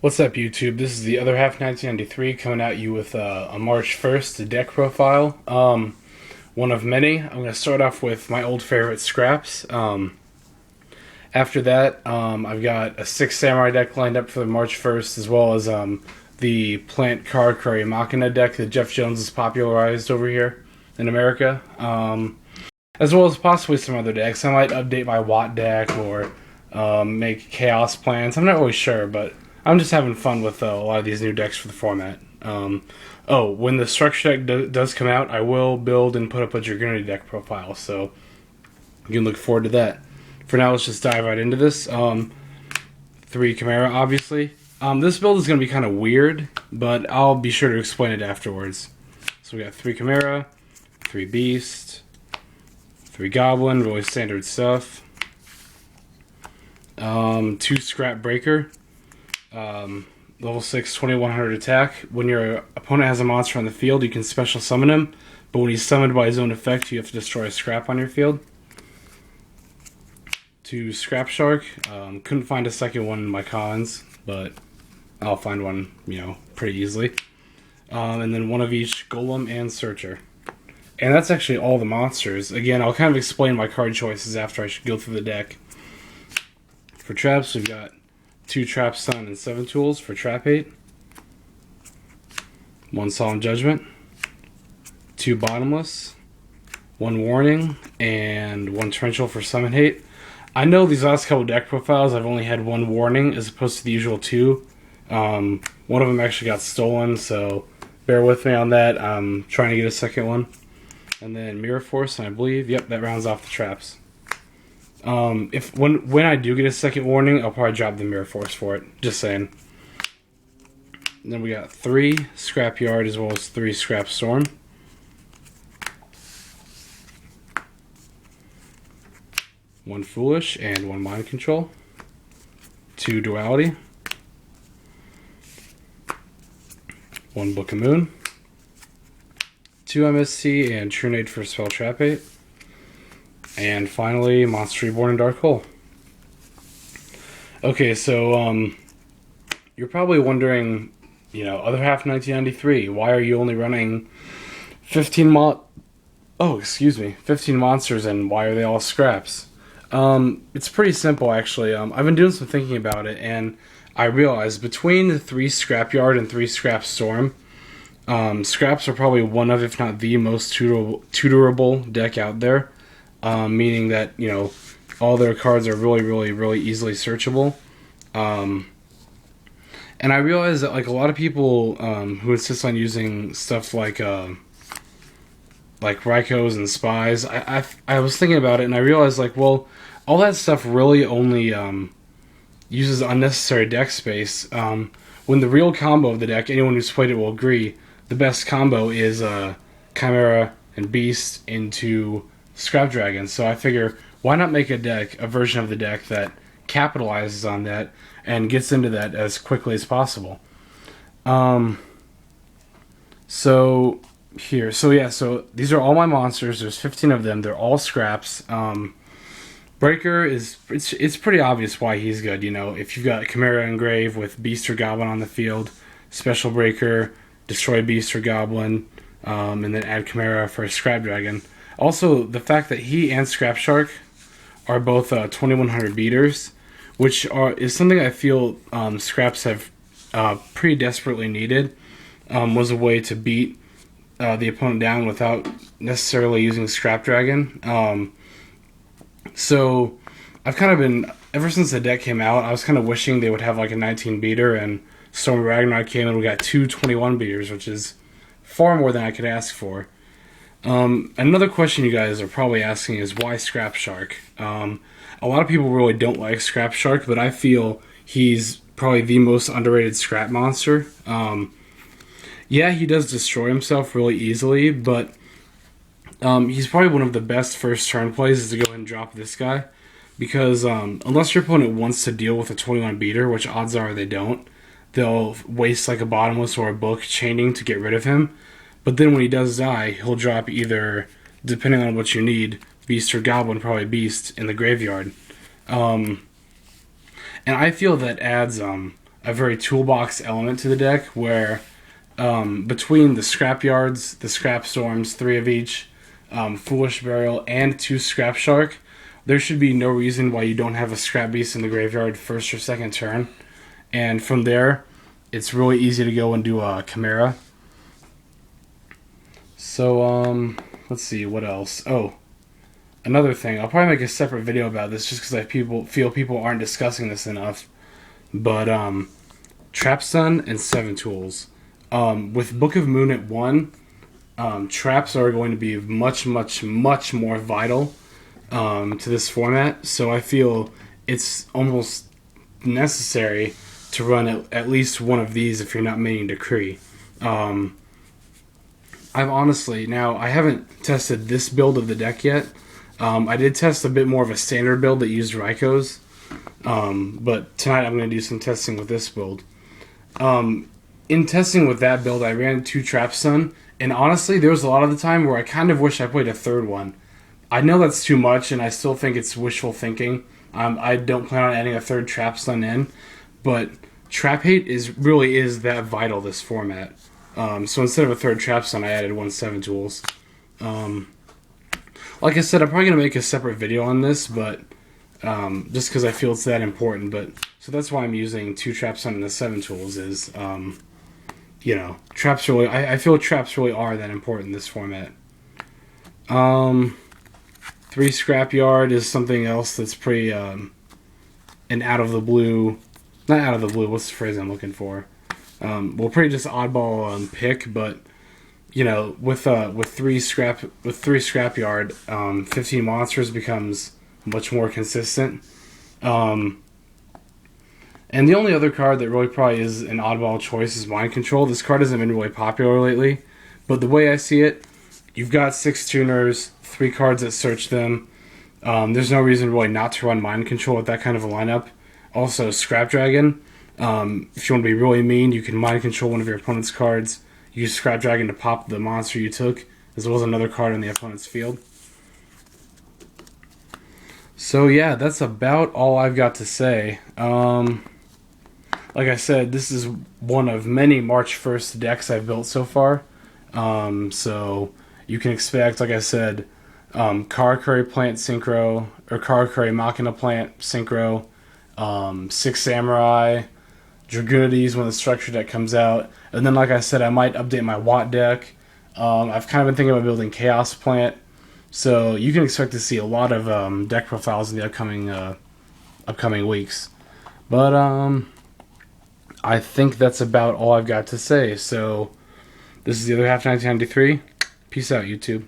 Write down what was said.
What's up, YouTube? This is the other half 1993 coming at you with a March 1st deck profile. One of many. I'm going to start off with my old favorite scraps. After that, I've got a 6 Samurai deck lined up for the March 1st, as well as the Plant Card Curry Machina deck that Jeff Jones has popularized over here in America. As well as possibly some other decks. I might update my Watt deck or make Chaos plans. I'm not really sure, but I'm just having fun with a lot of these new decks for the format. When the structure deck does come out, I will build and put up a Dragoonity deck profile, so you can look forward to that. For now, let's just dive right into this. 3 Chimera, obviously. This build is going to be kind of weird, but I'll be sure to explain it afterwards. So we got 3 Chimera, 3 Beast, 3 Goblin, really standard stuff. 2 Scrap Breaker. Level 6, 2100 attack. When your opponent has a monster on the field, you can special summon him, but when he's summoned by his own effect, you have to destroy a scrap on your field. 2 Scrap Shark. Couldn't find a second one in my cons, but I'll find one, pretty easily. And then 1 of each Golem and Searcher. And that's actually all the monsters. Again, I'll kind of explain my card choices after I should go through the deck. For traps, we've got 2 Trap Stun and 7 tools for Trap Hate. 1 Solemn Judgment. 2 Bottomless. 1 Warning. And 1 Torrential for Summon Hate. I know these last couple deck profiles I've only had 1 Warning as opposed to the usual 2. One of them actually got stolen, so bear with me on that. I'm trying to get a second one. And then Mirror Force, and I believe, yep, that rounds off the traps. When I do get a second warning, I'll probably drop the Mirror Force for it. Just saying. And then we got 3 Scrapyard as well as 3 Scrap Storm. 1 Foolish and 1 Mind Control. 2 Duality. 1 Book of Moon. 2 MST and True Nade for Spell Trap 8. And finally, Monster Reborn and Dark Hole. Okay, so you're probably wondering, other half 1993, why are you only running 15 monsters, and why are they all scraps? It's pretty simple, actually. I've been doing some thinking about it, and I realized between the 3 Scrapyard and 3 Scrap Storm, scraps are probably one of, if not the most tutorable deck out there. Meaning that, all their cards are really, really, really easily searchable. And I realize that, a lot of people who insist on using stuff like Rykos and Spies, I was thinking about it, and I realized, all that stuff really only uses unnecessary deck space. When the real combo of the deck, anyone who's played it will agree, the best combo is Chimera and Beast into Scrap Dragon. So I figure, why not make a version of the deck that capitalizes on that and gets into that as quickly as possible. So these are all my monsters. There's 15 of them. They're all scraps. Breaker it's pretty obvious why he's good. If you've got Chimera Engrave with Beast or Goblin on the field, Special Breaker, destroy Beast or Goblin, and then add Chimera for a Scrap Dragon. Also, the fact that he and Scrap Shark are both 2100 beaters, which is something I feel scraps have pretty desperately needed, was a way to beat the opponent down without necessarily using Scrap Dragon. So I've kind of been, ever since the deck came out, I was kind of wishing they would have a 19 beater, and Storm Ragnarok came and we got 2 21 beaters, which is far more than I could ask for. Another question you guys are probably asking is, why Scrap Shark? A lot of people really don't like Scrap Shark, but I feel he's probably the most underrated scrap monster. Yeah, he does destroy himself really easily, but he's probably one of the best first turn plays is to go ahead and drop this guy, because unless your opponent wants to deal with a 21 beater, which odds are they don't, they'll waste a Bottomless or a Book chaining to get rid of him. But then when he does die, he'll drop either, depending on what you need, Beast or Goblin, probably Beast, in the graveyard. And I feel that adds a very toolbox element to the deck where between the scrap yards, the scrap storms, 3 of each, foolish burial, and 2 scrap shark, there should be no reason why you don't have a scrap beast in the graveyard first or second turn. And from there, it's really easy to go and do a Chimera. So, let's see, what else? Oh, another thing. I'll probably make a separate video about this just because feel people aren't discussing this enough. But, Trap Stun and 7 tools. With Book of Moon at 1, traps are going to be much, much, much more vital to this format. So I feel it's almost necessary to run at least one of these if you're not maining Decree. I haven't tested this build of the deck yet. I did test a bit more of a standard build that used Rykos. But tonight I'm going to do some testing with this build. In testing with that build, I ran 2 Trap Stun, and honestly, there was a lot of the time where I kind of wish I played a third one. I know that's too much, and I still think it's wishful thinking. I don't plan on adding a third Trap Stun in, but Trap Hate really is that vital this format. So instead of a third Trap Stun, I added 1 7 tools. Like I said, I'm probably going to make a separate video on this, but just because I feel it's that important. But so that's why I'm using 2 Trap Stun and the 7 tools is, traps really. I feel traps really are that important in this format. 3 Scrapyard is something else that's pretty an out of the blue. Not out of the blue. What's the phrase I'm looking for? Pretty just oddball pick, but with 3 Scrapyard, 15 monsters becomes much more consistent. And the only other card that really probably is an oddball choice is Mind Control. This card hasn't been really popular lately, but the way I see it, you've got 6 tuners, 3 cards that search them. There's no reason really not to run Mind Control with that kind of a lineup. Also, Scrap Dragon. If you want to be really mean, you can Mind Control one of your opponent's cards. Use Scrap Dragon to pop the monster you took, as well as another card in the opponent's field. So yeah, that's about all I've got to say. Like I said, this is one of many March 1st decks I've built so far. So you can expect, like I said, Karakuri Plant Synchro, or Karakuri Machina Plant Synchro, 6 Samurai, Dragoonides when the structure deck comes out, and then like I said, I might update my Watt deck. I've kind of been thinking about building Chaos Plant, so you can expect to see a lot of deck profiles in the upcoming weeks. But I think that's about all I've got to say. So this is the other half 1993. Peace out, YouTube.